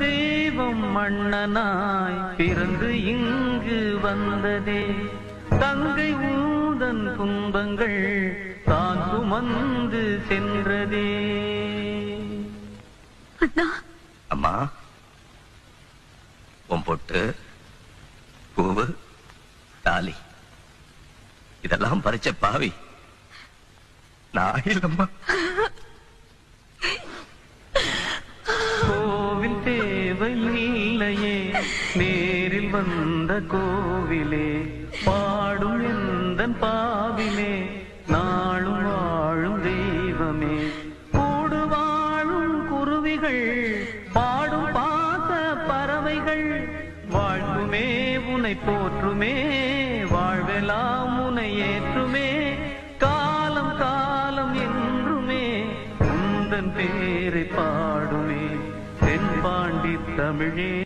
தெய்வம் மன்னனாய் பிறந்து இங்கு வந்ததே தங்கை ஊதன் துன்பங்கள் தான் சுமந்து சென்றதே. அம்மா உன் பொட்டு பூவு தாலி இதெல்லாம் பறிச்ச பாவி நான் இல்லம்மா. கோவில் தேவை இல்லையே நேரில் வந்த கோவிலே பாடும் எந்தன் பாவிலே நாளும் வாழும் தெய்வமே கூடு வாழும் குருவிகள் பாடும் பாச பறவைகள் வாழ்த்துமே உனை போற்றுமே வாழ்வெல்லாம் உனை ஏற்றுமே காலம் காலம் என்றுமே உந்தன் பேரை பாடுமே தென்பாண்டி தமிழே.